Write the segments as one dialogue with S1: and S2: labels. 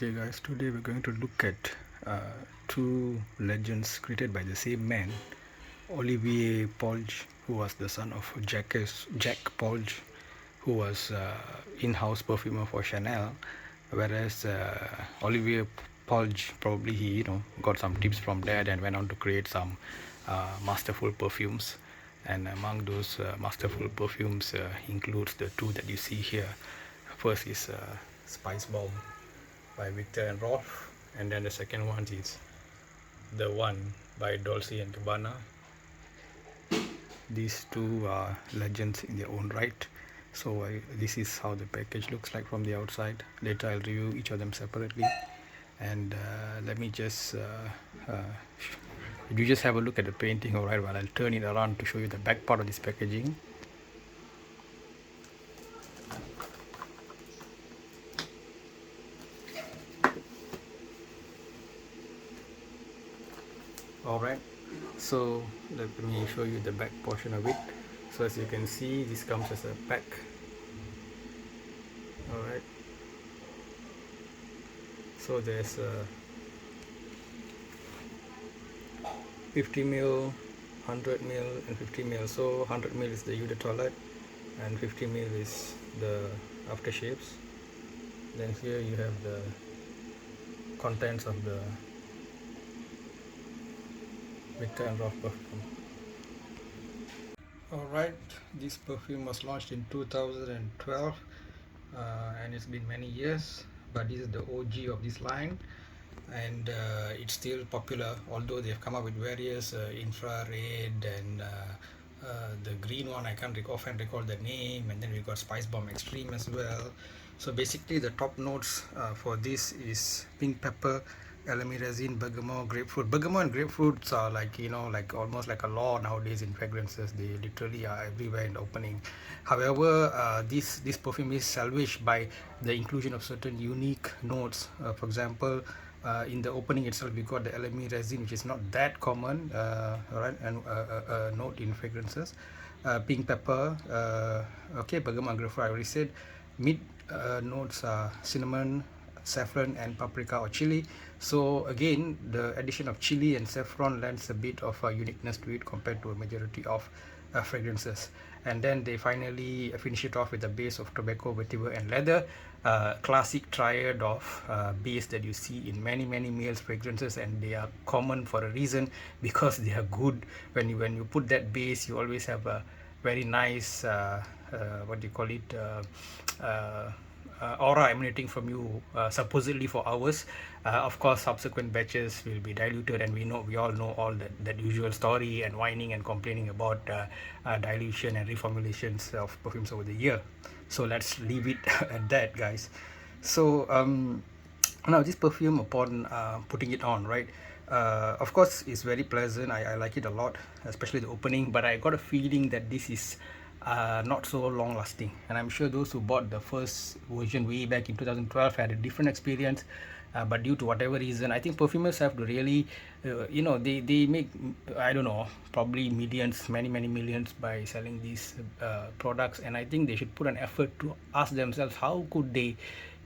S1: Okay guys, today we're going to look at two legends created by the same man, Olivier Polge, who was the son of Jack Polge, who was in-house perfumer for Chanel, whereas Olivier Polge probably he got some tips from dad and went on to create some masterful perfumes. And among those masterful perfumes includes the two that you see here. First is Spicebomb by Viktor and Rolf, and then the second one is the one by Dolce and Gabbana. These two are legends in their own right. So this is how the package looks like from the outside. Later I'll review each of them separately, and let me just you just have a look at the painting, alright, while I'll turn it around to show you the back part of this packaging. Alright, so let me show you the back portion of it. So as you can see, this comes as a pack. Alright, so there's a 50 ml, 100 ml and 50 ml. So 100 ml is the eau de toilette and 50 ml is the aftershaves. Then here you have the contents of the Viktor and Rolf perfume. Alright, this perfume was launched in 2012 and it's been many years, but this is the OG of this line, and it's still popular, although they've come up with various infrared and the green one I can't often recall the name, and then we got Spicebomb Extreme as well. So basically the top notes for this is pink pepper, elemi resin, bergamot, grapefruit. Bergamot and grapefruits are like like almost like a law nowadays in fragrances. They literally are everywhere in the opening. However, this perfume is salvaged by the inclusion of certain unique notes. For example, in the opening itself we got the elemi resin, which is not that common, right, and note in fragrances. Pink pepper, okay, bergamot and grapefruit I already said. Mid notes are cinnamon, saffron and paprika or chili. So again, the addition of chili and saffron lends a bit of uniqueness to it compared to a majority of fragrances. And then they finally finish it off with a base of tobacco, vetiver and leather, classic triad of base that you see in many male fragrances, and they are common for a reason, because they are good. When you put that base, you always have a very nice what do you call it, aura emanating from you, supposedly for hours. Of course, subsequent batches will be diluted, and we all know all that usual story and whining and complaining about dilution and reformulations of perfumes over the year. So let's leave it at that, guys. So now this perfume, upon putting it on, right, of course it's very pleasant. I like it a lot, especially the opening, but I got a feeling that this is not so long lasting, and I'm sure those who bought the first version way back in 2012 had a different experience, but due to whatever reason, I think perfumers have to really they make, I don't know, probably millions, many millions by selling these products, and I think they should put an effort to ask themselves how could they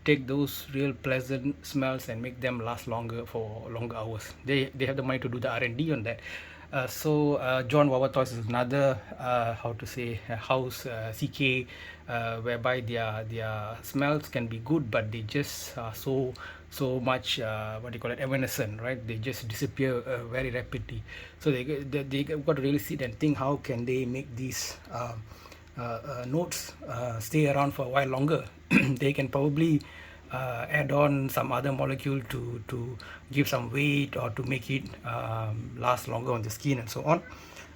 S1: take those real pleasant smells and make them last longer, for longer hours. They have the money to do the R&D on that. So John Wawatoys is another how to say house CK, whereby their smells can be good, but they just so much what do you call it, evanescent, right? They just disappear very rapidly. So they got to really sit and think, how can they make these notes stay around for a while longer. They can probably add on some other molecule to give some weight, or to make it last longer on the skin and so on.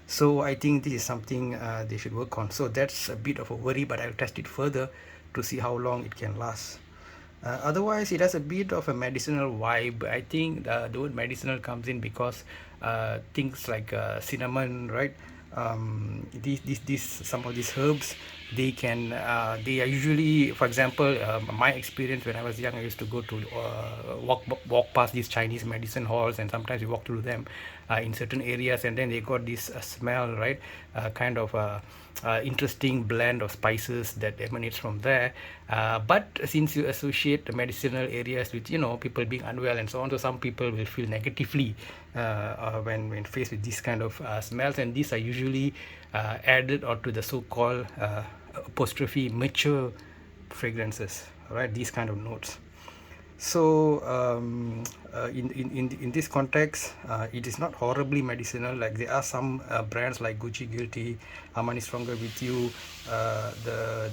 S1: So I think this is something they should work on. So that's a bit of a worry, but I'll test it further to see how long it can last. Otherwise, it has a bit of a medicinal vibe. I think the word medicinal comes in because things like cinnamon, right, these some of these herbs, they are usually, for example, my experience when I was young, I used to go to walk past these Chinese medicine halls, and sometimes you walk through them in certain areas, and then they got this smell, right? Kind of interesting blend of spices that emanates from there. But since you associate the medicinal areas with, people being unwell and so on, so some people will feel negatively when faced with these kind of smells, and these are usually added onto the so-called apostrophe mature fragrances, right? These kind of notes. So in this context, it is not horribly medicinal. Like there are some brands like Gucci Guilty, Armani Stronger with You,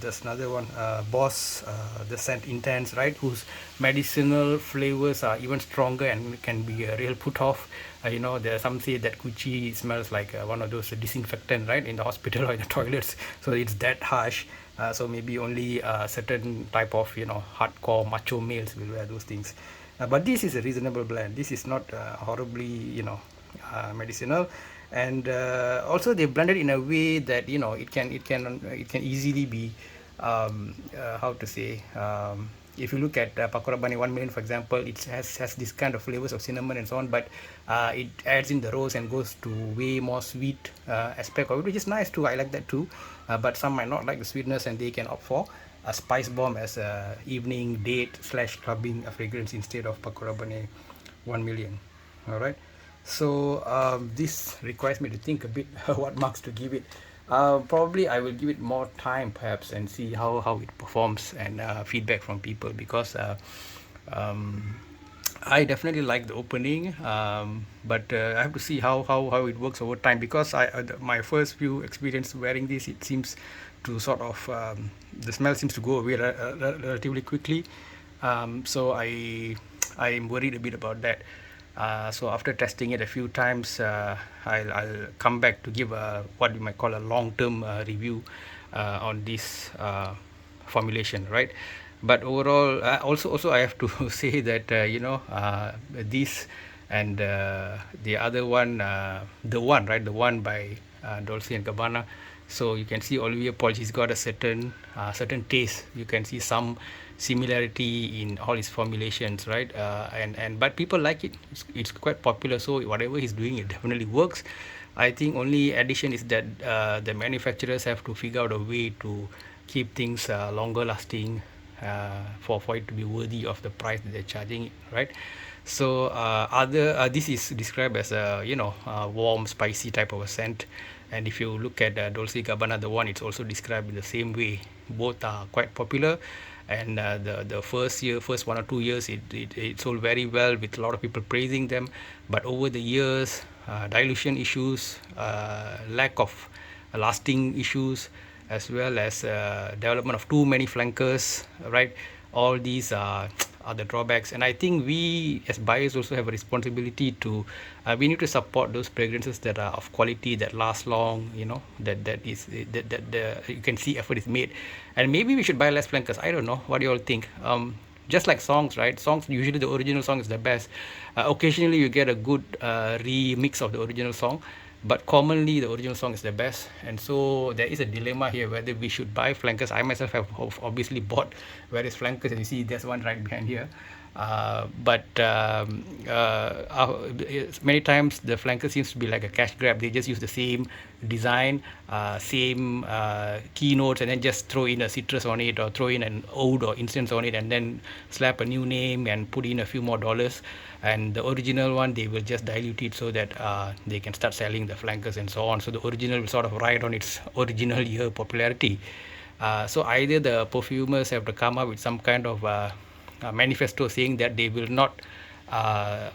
S1: there's another one, Boss, the Scent Intense, right? Whose medicinal flavors are even stronger and can be a real put off. There are some say that Gucci smells like one of those disinfectant, right, in the hospital or in the toilets. So it's that harsh. So maybe only a certain type of hardcore macho males will wear those things, but this is a reasonable blend. This is not horribly medicinal, and also they blended in a way that it can easily be how to say, if you look at Pakora Bani 1 million, for example, it has this kind of flavors of cinnamon and so on, but it adds in the rose and goes to way more sweet aspect of it, which is nice too. I like that too. But some might not like the sweetness, and they can opt for a spice bomb as a evening date / clubbing fragrance instead of Pakora Bani 1 million. All right. So this requires me to think a bit what marks to give it. Probably I will give it more time perhaps and see how it performs, and feedback from people, because um, I definitely like the opening, but I have to see how it works over time, because my first few experience wearing this, it seems to sort of the smell seems to go away relatively quickly. So I'm worried a bit about that. So after testing it a few times, I'll come back to give what you might call a long-term review on this formulation, right? But overall, also I have to say that this and the other one, the one by Dolce and Gabbana. So you can see Olivier Paul, he's got a certain taste. You can see some similarity in all his formulations, right? And but people like it. It's quite popular. So whatever he's doing, it definitely works. I think only addition is that the manufacturers have to figure out a way to keep things longer lasting, for it to be worthy of the price that they're charging, right? So other this is described as a warm, spicy type of a scent. And if you look at Dolce Gabbana, the one, it's also described in the same way. Both are quite popular, and the first 1 or 2 years, it sold very well, with a lot of people praising them. But over the years, dilution issues, lack of lasting issues, as well as development of too many flankers, right? All these are the drawbacks, and I think we as buyers also have a responsibility to we need to support those fragrances that are of quality, that last long, that you can see effort is made. And maybe we should buy less flankers. I don't know, what do you all think? Just like songs, right? Songs, usually the original song is the best. Occasionally you get a good remix of the original song, but commonly the original song is the best. And so there is a dilemma here whether we should buy flankers. I myself have obviously bought various flankers, and you see there's one right behind here. But many times the flanker seems to be like a cash grab. They just use the same design, same keynotes, and then just throw in a citrus on it, or throw in an oud or incense on it, and then slap a new name and put in a few more dollars. And the original one, they will just dilute it so that they can start selling the flankers and so on. So the original will sort of ride on its original year popularity. So either the perfumers have to come up with some kind of manifesto saying that they will not,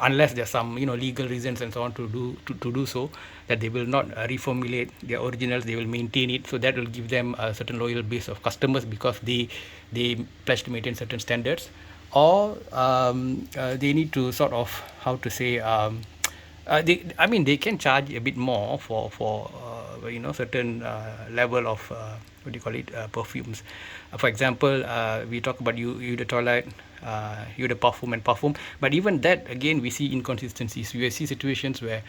S1: unless there's some legal reasons and so on to do so, that they will not reformulate their originals. They will maintain it, so that will give them a certain loyal base of customers, because they pledge to maintain certain standards. Or they need to sort of, how to say, they can charge a bit more for certain level of what do you call it, perfumes. For example, we talk about you the toilet, you the perfume and perfume. But even that, again, we see inconsistencies. We see situations where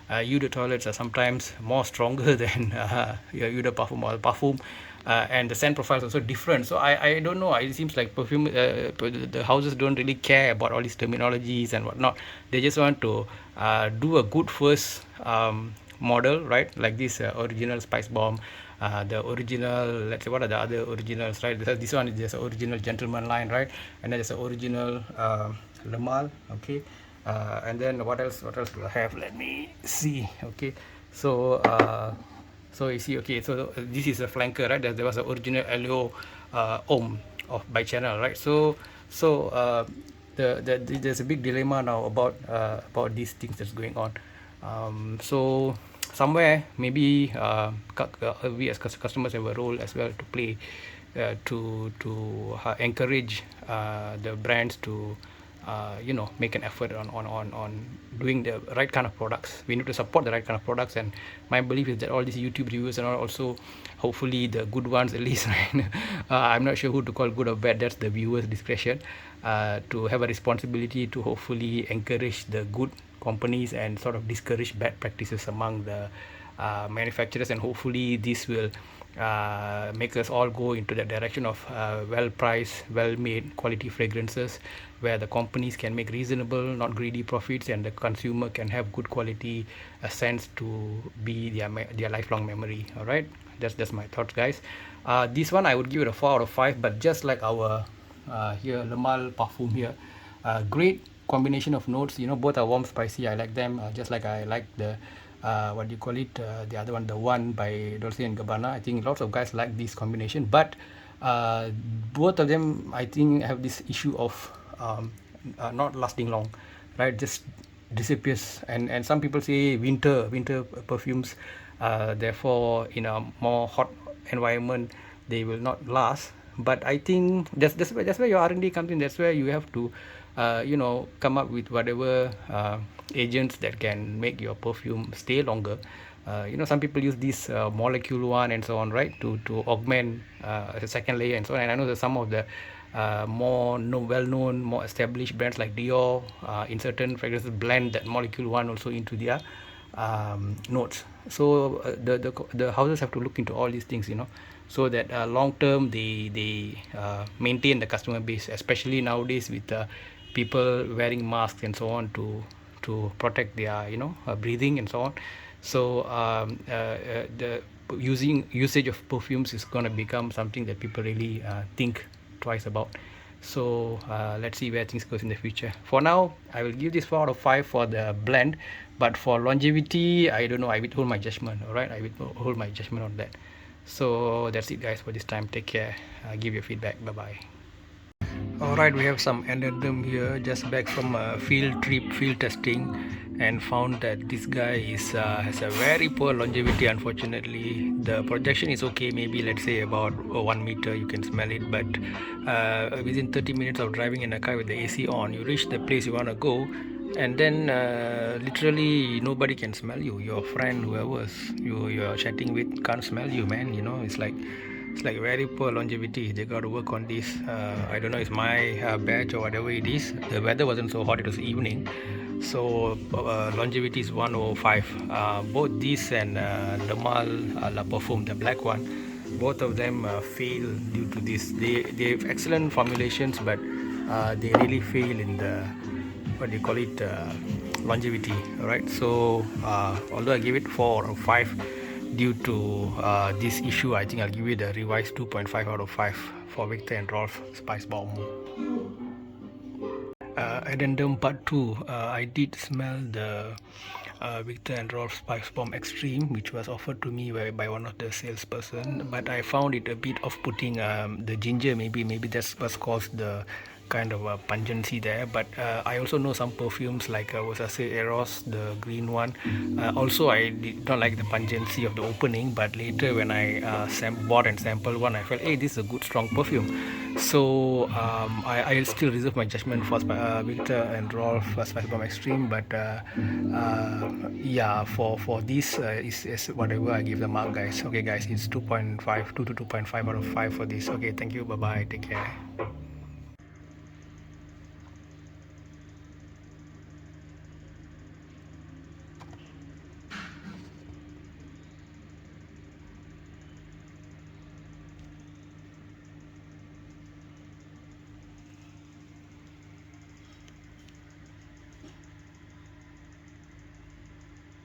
S1: eau de toilets are sometimes more stronger than your eau de parfum or perfume, and the scent profile is also different. So I don't know. It seems like perfume the houses don't really care about all these terminologies and whatnot. They just want to do a good first model, right? Like this original Spice Bomb, the original. Let's say what are the other originals, right? This one is just original Gentleman line, right? And then there's the original Lemal, okay. And then what else? What else do I have? Let me see. Okay, so so you see, okay, so this is a flanker, right? There was an original LO Om of by channel, right? So there's a big dilemma now about these things that's going on. So somewhere maybe we as customers have a role as well to play, to encourage the brands to make an effort on doing the right kind of products. We need to support the right kind of products, and my belief is that all these YouTube reviewers and all also hopefully the good ones at least, right? I'm not sure who to call good or bad. That's the viewer's discretion, to have a responsibility to hopefully encourage the good companies and sort of discourage bad practices among the manufacturers, and hopefully this will make us all go into the direction of well-priced, well-made quality fragrances, where the companies can make reasonable, not greedy profits, and the consumer can have good quality scents to be their lifelong memory. All right, that's my thoughts, guys. This one I would give it a 4 out of 5, but just like our here Lemal Parfum here, great combination of notes. Both are warm, spicy. I like them, just like I like the what do you call it, the other one, the one by Dolce and Gabbana. I think lots of guys like this combination, but uh, both of them I think have this issue of not lasting long, right? Just disappears. And some people say winter perfumes, therefore in a more hot environment they will not last. But I think that's where your R&D comes in. That's where you have to come up with whatever agents that can make your perfume stay longer. Some people use this molecule one and so on, right, to augment a second layer and so on. And I know that some of the more well-known, more established brands like Dior, in certain fragrances, blend that molecule one also into their notes. So the houses have to look into all these things, so that long term they maintain the customer base, especially nowadays with people wearing masks and so on to protect their breathing and so on. So the usage of perfumes is going to become something that people really think twice about. So let's see where things goes in the future. For now, I will give this 4 out of 5 for the blend, but for longevity, I don't know. I withhold my judgment. All right, I withhold my judgment on that. So that's it, guys, for this time. Take care. Give your feedback. Bye bye. All right, we have some addendum here. Just back from a field trip, field testing, and found that this guy has a very poor longevity. Unfortunately, the projection is okay. Maybe let's say about 1 meter, you can smell it. But within 30 minutes of driving in a car with the AC on, you reach the place you want to go, and then literally nobody can smell you. Your friend, whoever's you're chatting with, can't smell you, man. It's like very poor longevity. They got to work on this. I don't know, it's my batch or whatever it is. The weather wasn't so hot, it was evening. So longevity is 105. Both this and the Mal La Parfum, the black one, both of them fail due to this. They have excellent formulations, but they really fail in the, what do you call it, longevity. All right. So although I give it 4 or 5 due to this issue, I think I'll give it a revised 2.5 out of 5 for Viktor and Rolf Spicebomb. Addendum part 2. I did smell the Viktor and Rolf Spicebomb Extreme, which was offered to me by one of the salesperson, but I found it a bit off-putting. The ginger, maybe that's what caused the kind of pungency there. But I also know some perfumes like was I say Eros, the green one. Also, I did not like the pungency of the opening, but later when I bought and sampled one, I felt, hey, this is a good strong perfume. So I still reserve my judgment for Viktor and Rolf Spicebomb Extreme. But yeah, for this is whatever I give the mark, guys. Okay, guys, it's 2.5, 2 to 2.5 out of 5 for this. Okay, thank you. Bye bye. Take care.